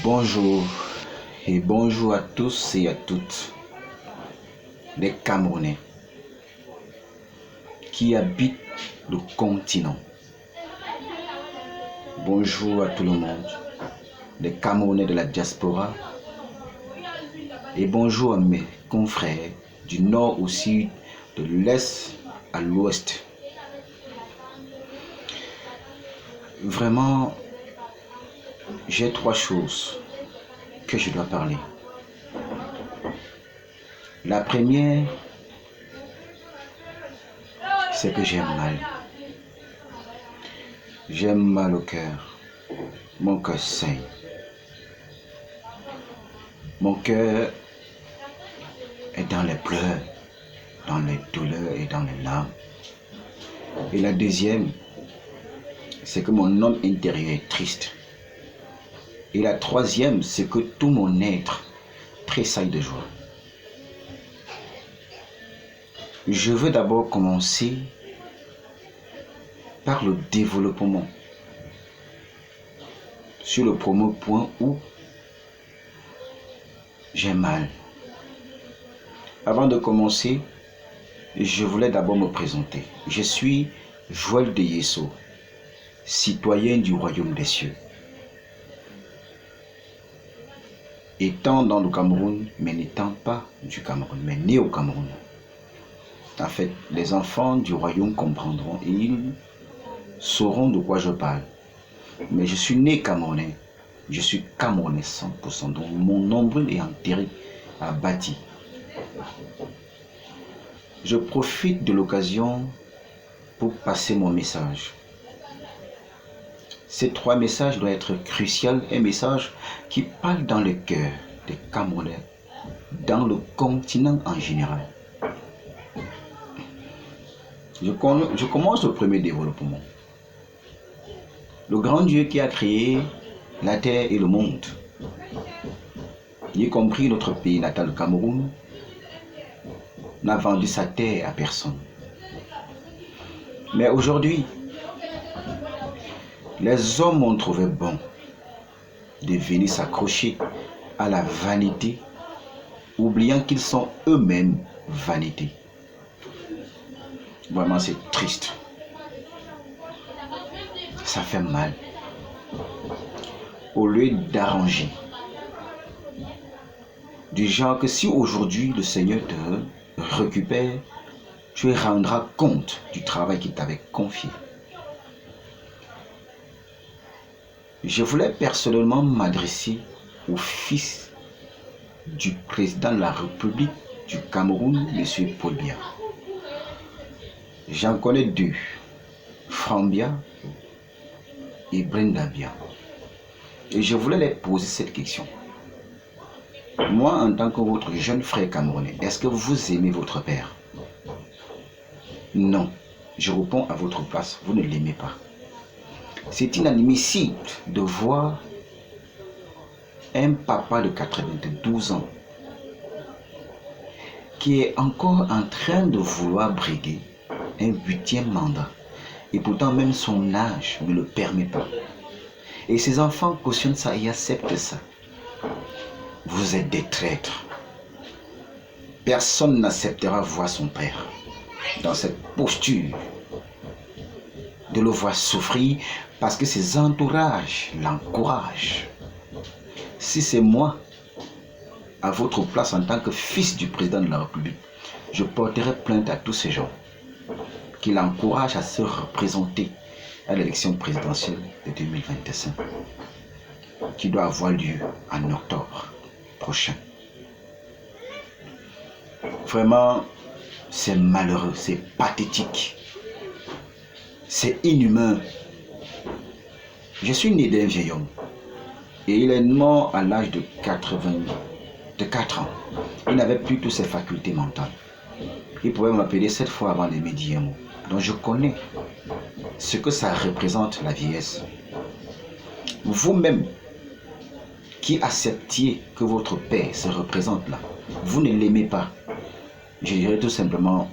Bonjour et bonjour à tous et à toutes les Camerounais qui habitent le continent. Bonjour à tout le monde, les Camerounais de la diaspora, et bonjour à mes confrères du nord au sud, de l'est à l'ouest. Vraiment, j'ai trois choses que je dois parler. La première, c'est que j'ai mal. J'ai mal au cœur. Mon cœur saigne. Mon cœur est dans les pleurs, dans les douleurs et dans les larmes. Et la deuxième, c'est que mon homme intérieur est triste. Et la troisième, c'est que tout mon être tressaille de joie. Je veux d'abord commencer par le développement sur le premier point où j'ai mal. Avant de commencer, je voulais d'abord me présenter. Je suis Joël de Yesso, citoyen du royaume des cieux. Étant dans le Cameroun, mais n'étant pas du Cameroun, mais né au Cameroun. En fait, les enfants du royaume comprendront et ils sauront de quoi je parle. Mais je suis né Camerounais. Je suis Camerounais 100%. Donc mon nombril est enterré à Bati. Je profite de l'occasion pour passer mon message. Ces trois messages doivent être cruciaux. Un message qui parle dans le cœur des Camerounais, dans le continent en général. Je commence le premier développement. Le grand Dieu qui a créé la terre et le monde, y compris notre pays natal, le Cameroun, n'a vendu sa terre à personne. Mais aujourd'hui, les hommes ont trouvé bon de venir s'accrocher à la vanité, oubliant qu'ils sont eux-mêmes vanité. Vraiment, c'est triste. Ça fait mal. Au lieu d'arranger, du genre que si aujourd'hui le Seigneur te récupère, tu rendras compte du travail qu'il t'avait confié. Je voulais personnellement m'adresser au fils du président de la République du Cameroun, M. Paul Biya. J'en connais deux, Franck Biya et Brenda Biya. Et je voulais leur poser cette question. Moi, en tant que votre jeune frère camerounais, est-ce que vous aimez votre père? Non. Je réponds à votre place, vous ne l'aimez pas. C'est inadmissible de voir un papa de 92 ans qui est encore en train de vouloir briguer un 8e mandat. Et pourtant, même son âge ne le permet pas. Et ses enfants cautionnent ça et acceptent ça. Vous êtes des traîtres. Personne n'acceptera voir son père dans cette posture, de le voir souffrir parce que ses entourages l'encouragent. Si c'est moi, à votre place en tant que fils du président de la République, je porterai plainte à tous ces gens qui l'encouragent à se représenter à l'élection présidentielle de 2025 qui doit avoir lieu en octobre prochain. Vraiment, c'est malheureux, c'est pathétique, c'est inhumain. Je suis né d'un vieil homme et il est mort à l'âge de 4 ans. Il n'avait plus toutes ses facultés mentales. Il pouvait m'appeler 7 fois avant de me dire un mot. Donc je connais ce que ça représente la vieillesse. Vous-même qui acceptiez que votre père se représente là, vous ne l'aimez pas. Je dirais tout simplement,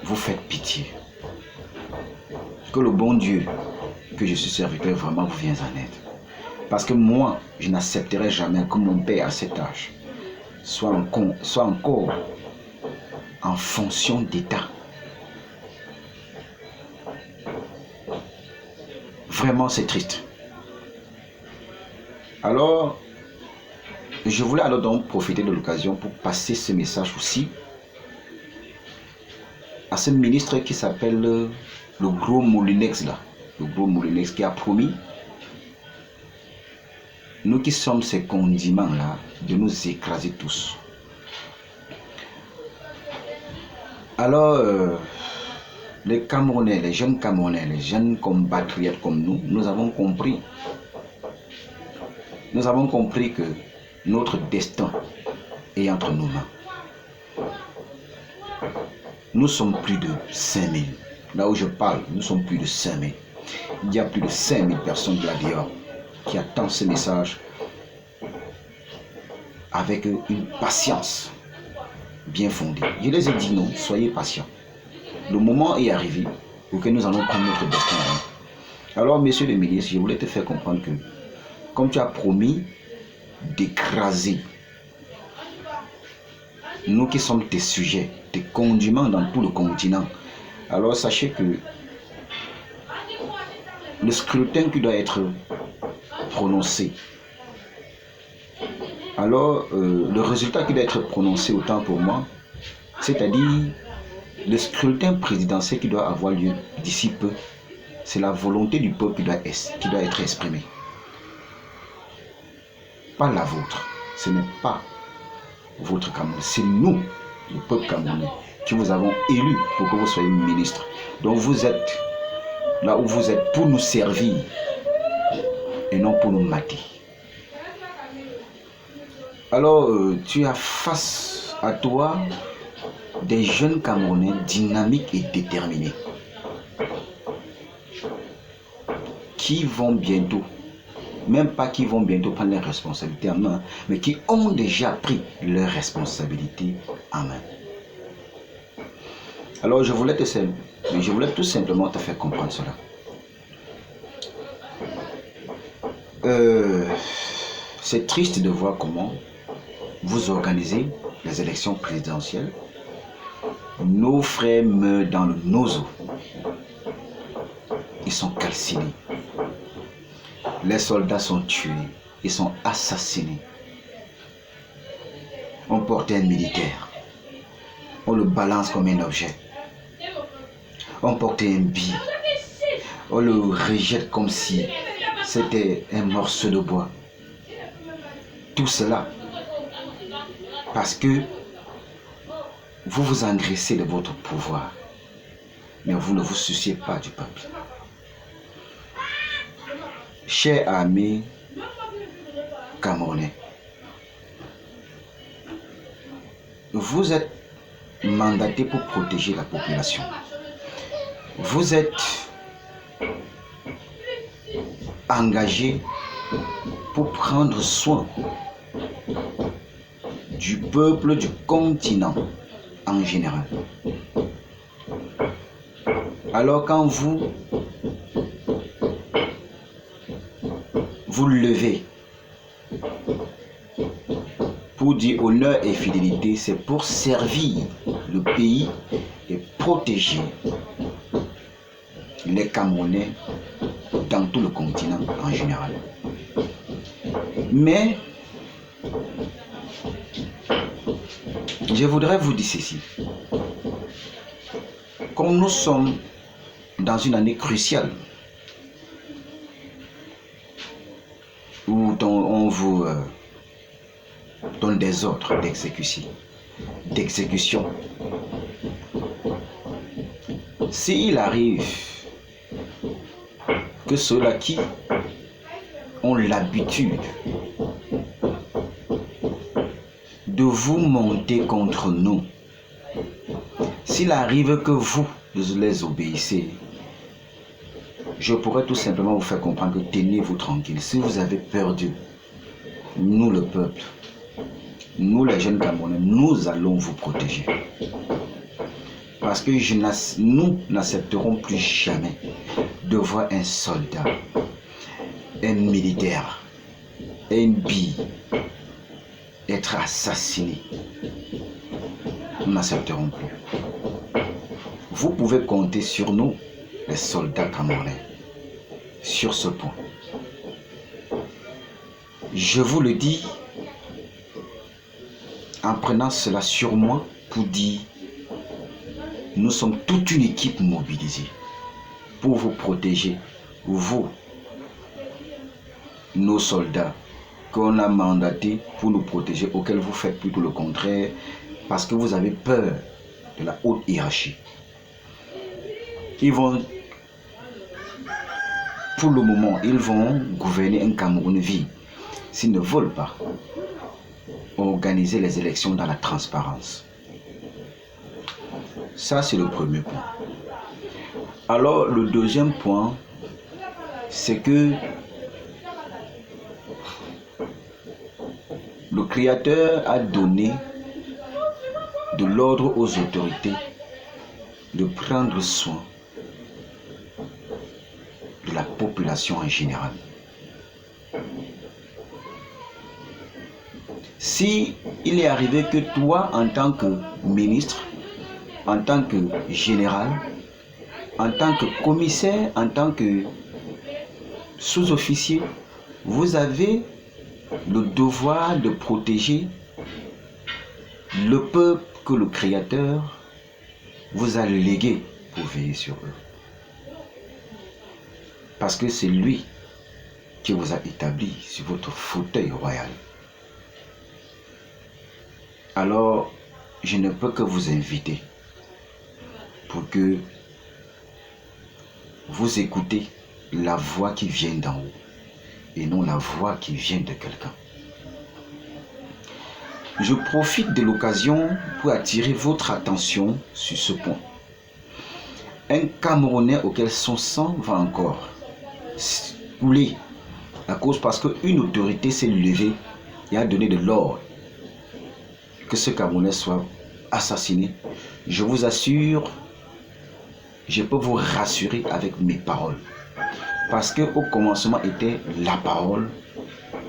vous faites pitié. Que le bon Dieu, que je suis serviteur, vraiment vous vienne en aide. Parce que moi, je n'accepterai jamais que mon père à cet âge soit encore en fonction d'État. Vraiment, c'est triste. Alors, je voulais alors donc profiter de l'occasion pour passer ce message aussi à ce ministre qui s'appelle le gros Moulinex là. Le gros Moulinex qui a promis, nous qui sommes ces condiments là, de nous écraser tous. Alors, les Camerounais, les jeunes compatriotes comme nous avons compris. Nous avons compris que notre destin est entre nos mains. Nous sommes plus de 5000. Là où je parle, nous sommes plus de 5000. Il y a plus de 5000 personnes là dehors qui attendent ce message avec une patience bien fondée. Je les ai dit non, soyez patients. Le moment est arrivé pour que nous allons prendre notre destin. Alors, monsieur le ministre, je voulais te faire comprendre que, comme tu as promis d'écraser nous qui sommes tes sujets, tes condiments dans tout le continent, alors sachez que le scrutin qui doit être prononcé, alors le résultat qui doit être prononcé autant pour moi, c'est-à-dire le scrutin présidentiel qui doit avoir lieu d'ici peu, c'est la volonté du peuple qui doit être exprimée. Pas la vôtre. Ce n'est pas votre Cameroun. C'est nous, le peuple camerounais, qui vous avons élu pour que vous soyez ministre. Donc vous êtes là où vous êtes pour nous servir et non pour nous mater. Alors, tu as face à toi des jeunes Camerounais dynamiques et déterminés qui vont bientôt, même pas qui vont bientôt prendre leurs responsabilités en main, mais qui ont déjà pris leurs responsabilités en main. Alors je voulais tout simplement te faire comprendre cela. C'est triste de voir comment vous organisez les élections présidentielles. Nos frères meurent dans le nozo. Ils sont calcinés. Les soldats sont tués. Ils sont assassinés. On porte un militaire. On le balance comme un objet. On porte un billet. On le rejette comme si c'était un morceau de bois. Tout cela parce que vous vous engraissez de votre pouvoir, mais vous ne vous souciez pas du peuple. Chers amis camerounais, vous êtes mandatés pour protéger la population. Vous êtes engagés pour prendre soin du peuple du continent en général. Alors quand vous levez pour dire honneur et fidélité, c'est pour servir le pays et protéger les Camerounais dans tout le continent en général. Mais je voudrais vous dire ceci. Comme nous sommes dans une année cruciale où on vous donne des ordres d'exécution. S'il arrive que ceux-là qui ont l'habitude de vous monter contre nous, s'il arrive que vous les obéissez, je pourrais tout simplement vous faire comprendre que tenez-vous tranquille. Si vous avez perdu, nous le peuple, nous les jeunes Camerounais, nous allons vous protéger. Parce que nous n'accepterons plus jamais de voir un soldat, un militaire un bille, être assassiné, nous n'accepterons plus. Vous pouvez compter sur nous, les soldats camerounais, sur ce point. Je vous le dis en prenant cela sur moi pour dire, nous sommes toute une équipe mobilisée pour vous protéger, vous, nos soldats qu'on a mandatés pour nous protéger, auxquels vous faites plutôt le contraire, parce que vous avez peur de la haute hiérarchie. Ils vont, pour le moment, ils vont gouverner un Cameroun vide s'ils ne veulent pas organiser les élections dans la transparence. Ça, c'est le premier point. Alors, le deuxième point, c'est que le Créateur a donné de l'ordre aux autorités de prendre soin de la population en général. Si il est arrivé que toi, en tant que ministre, en tant que général, en tant que commissaire, en tant que sous-officier, vous avez le devoir de protéger le peuple que le Créateur vous a légué pour veiller sur eux. Parce que c'est lui qui vous a établi sur votre fauteuil royal. Alors, je ne peux que vous inviter pour que vous écoutez la voix qui vient d'en haut et non la voix qui vient de quelqu'un. Je profite de l'occasion pour attirer votre attention sur ce point. Un Camerounais auquel son sang va encore couler à cause parce qu'une autorité s'est levée et a donné de l'ordre que ce Camerounais soit assassiné. Je vous assure, je peux vous rassurer avec mes paroles. Parce qu'au commencement était la parole.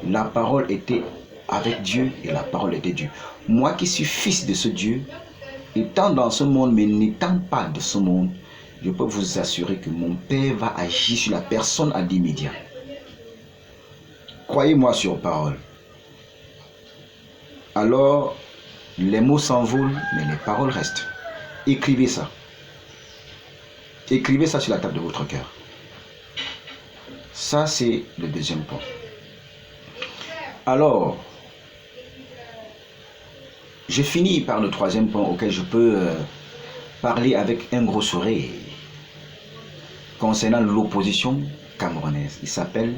La parole était avec Dieu et la parole était Dieu. Moi qui suis fils de ce Dieu, étant dans ce monde mais n'étant pas de ce monde, je peux vous assurer que mon Père va agir sur la personne à l'immédiat. Croyez-moi sur parole. Alors, les mots s'envolent, mais les paroles restent. Écrivez ça. Écrivez ça sur la table de votre cœur. Ça, c'est le deuxième point. Alors, je finis par le troisième point auquel je peux parler avec un gros sourire concernant l'opposition camerounaise. Il s'appelle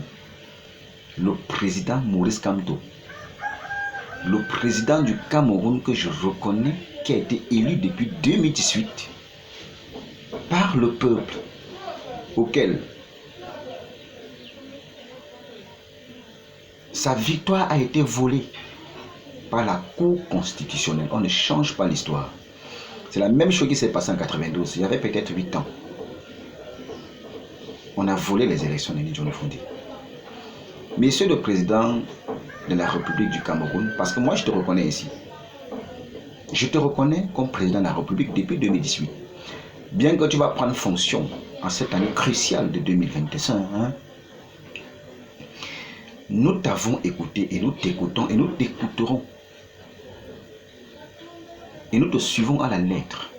le président Maurice Kamto. Le président du Cameroun que je reconnais, qui a été élu depuis 2018 par le peuple, auquel sa victoire a été volée par la Cour constitutionnelle. On ne change pas l'histoire. C'est la même chose qui s'est passée en 92. Il y avait peut-être 8 ans. On a volé les élections de John Fondé. Monsieur le président de la République du Cameroun, parce que moi je te reconnais ici. Je te reconnais comme président de la République depuis 2018. Bien que tu vas prendre fonction en cette année cruciale de 2025, nous t'avons écouté et nous t'écoutons et nous t'écouterons. Et nous te suivons à la lettre.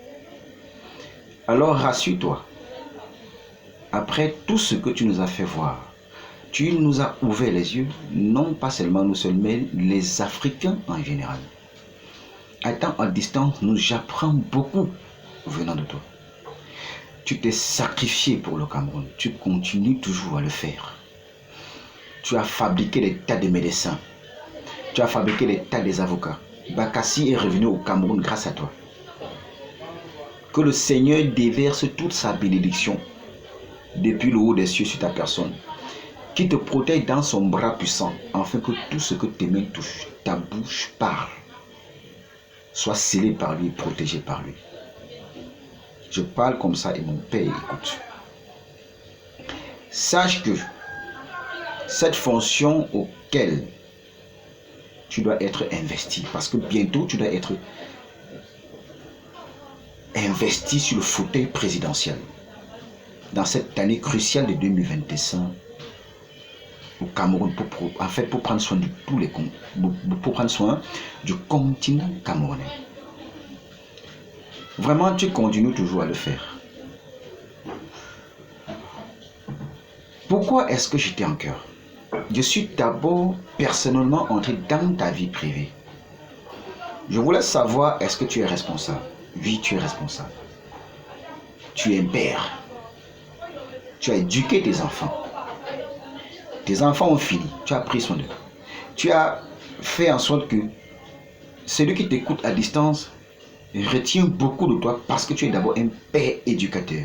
Alors rassure-toi. Après tout ce que tu nous as fait voir, tu nous as ouvert les yeux, non pas seulement nous seuls, mais les Africains en général. Étant à distance, nous apprends beaucoup venant de toi. Tu t'es sacrifié pour le Cameroun. Tu continues toujours à le faire. Tu as fabriqué des tas de médecins. Tu as fabriqué des tas d'avocats. Bakassi est revenu au Cameroun grâce à toi. Que le Seigneur déverse toute sa bénédiction depuis le haut des cieux sur ta personne, qui te protège dans son bras puissant, afin que tout ce que tes mains touchent, ta bouche parle, soit scellé par lui, protégé par lui. Je parle comme ça et mon Père écoute. Sache que cette fonction auquel tu dois être investi. Parce que bientôt, tu dois être investi sur le fauteuil présidentiel. Dans cette année cruciale de 2025, au Cameroun, pour prendre soin de tous les pour prendre soin du continent camerounais. Vraiment, tu continues toujours à le faire. Pourquoi est-ce que j'étais en cœur? Je suis d'abord personnellement entré dans ta vie privée. Je voulais savoir, est-ce que tu es responsable? Oui, tu es responsable. Tu es un père. Tu as éduqué tes enfants. Tes enfants ont fini. Tu as pris soin d'eux. Tu as fait en sorte que celui qui t'écoute à distance retient beaucoup de toi parce que tu es d'abord un père éducateur.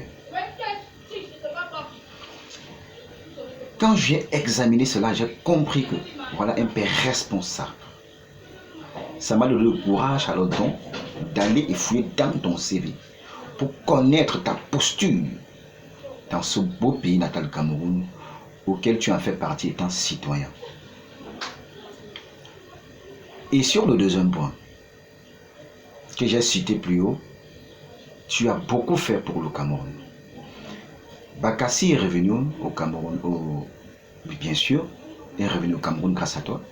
Quand j'ai examiné cela, j'ai compris que voilà un père responsable. Ça m'a donné le courage alors donc d'aller et fouiller dans ton CV pour connaître ta posture dans ce beau pays natal Cameroun auquel tu en fais partie étant citoyen. Et sur le deuxième point que j'ai cité plus haut, tu as beaucoup fait pour le Cameroun. Bakassi est revenu au Cameroun, bien sûr, est revenu au Cameroun grâce à toi.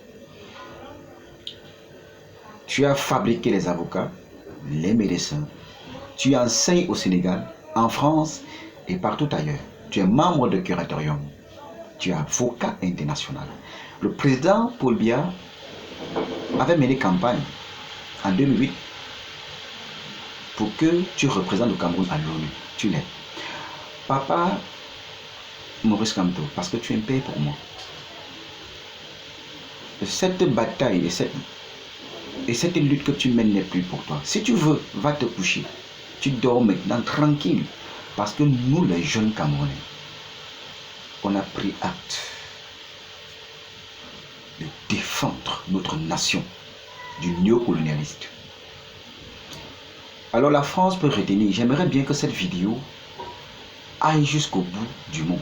Tu as fabriqué les avocats, les médecins. Tu enseignes au Sénégal, en France et partout ailleurs. Tu es membre de Curatorium. Tu es avocat international. Le président Paul Biya avait mené campagne en 2008 pour que tu représentes le Cameroun à l'ONU. Tu l'es. Papa Maurice Kamto, parce que tu es un père pour moi. Cette bataille et cette lutte que tu mènes n'est plus pour toi. Si tu veux, va te coucher. Tu dors maintenant tranquille. Parce que nous, les jeunes Camerounais, on a pris acte de défendre notre nation du néocolonialiste. Alors la France peut retenir. J'aimerais bien que cette vidéo aille jusqu'au bout du monde.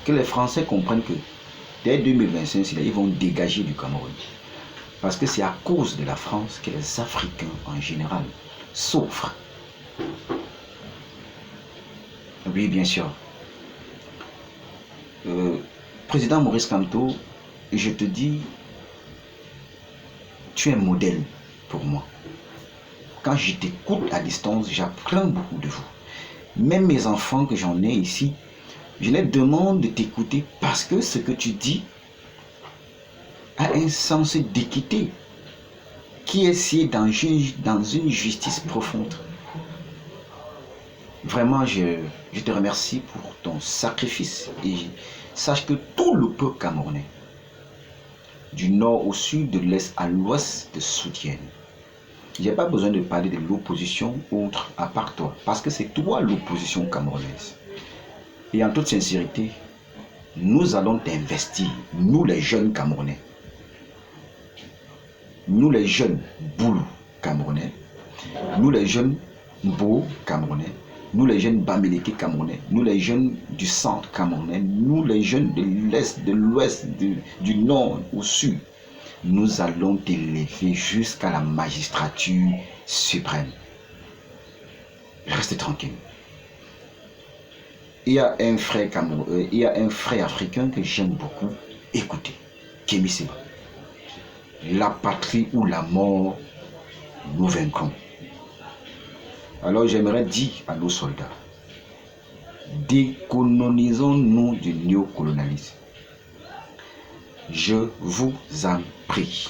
Que les Français comprennent que dès 2025, ils vont dégager du Cameroun. Parce que c'est à cause de la France que les Africains en général souffrent. Oui, bien sûr. Président Maurice Kamto, je te dis, tu es un modèle pour moi. Quand je t'écoute à distance, j'apprends beaucoup de vous. Même mes enfants que j'en ai ici, je les demande de t'écouter parce que ce que tu dis a un sens d'équité qui est scié dans une justice profonde. Vraiment, je te remercie pour ton sacrifice et sache que tout le peuple camerounais, du nord au sud, de l'est à l'ouest, te soutiennent. Je n'ai pas besoin de parler de l'opposition autre à part toi, parce que c'est toi l'opposition camerounaise. Et en toute sincérité, nous allons t'investir, nous les jeunes Camerounais, nous les jeunes Boulou Camerounais, nous les jeunes Mbo Camerounais, nous les jeunes Bamileke Camerounais, nous les jeunes du centre Camerounais, nous les jeunes de l'est, de l'ouest, du nord au sud, nous allons t'élever jusqu'à la magistrature suprême. Restez tranquille. Il y a un frère il y a un frère africain que j'aime beaucoup. Écoutez, Kémy Séba. La patrie ou la mort, nous vaincrons. Alors j'aimerais dire à nos soldats, décolonisons-nous du néocolonialisme. Je vous en prie.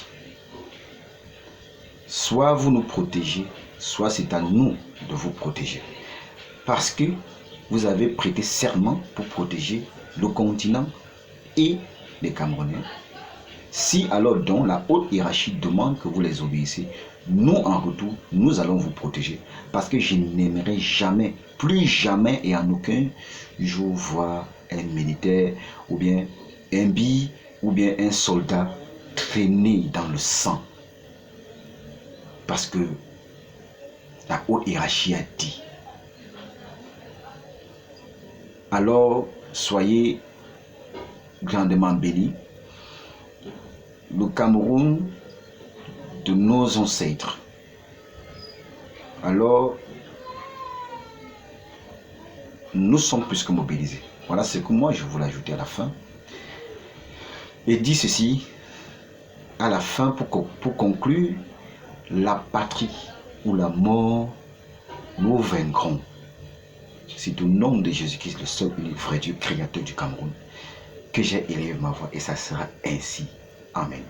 Soit vous nous protégez, soit c'est à nous de vous protéger. Parce que vous avez prêté serment pour protéger le continent et les Camerounais. Si alors donc la haute hiérarchie demande que vous les obéissez, nous en retour, nous allons vous protéger. Parce que je n'aimerais jamais, plus jamais et en aucun jour voir un militaire ou bien un bi ou bien un soldat traîner dans le sang. Parce que la haute hiérarchie a dit. Alors, soyez grandement bénis. Le Cameroun de nos ancêtres. Alors, nous sommes plus que mobilisés. Voilà ce que moi je voulais ajouter à la fin. Et dit ceci, à la fin, pour conclure, la patrie ou la mort, nous vaincrons. C'est au nom de Jésus-Christ, le seul unique vrai Dieu, créateur du Cameroun, que j'ai élevé ma voix et ça sera ainsi. Amen.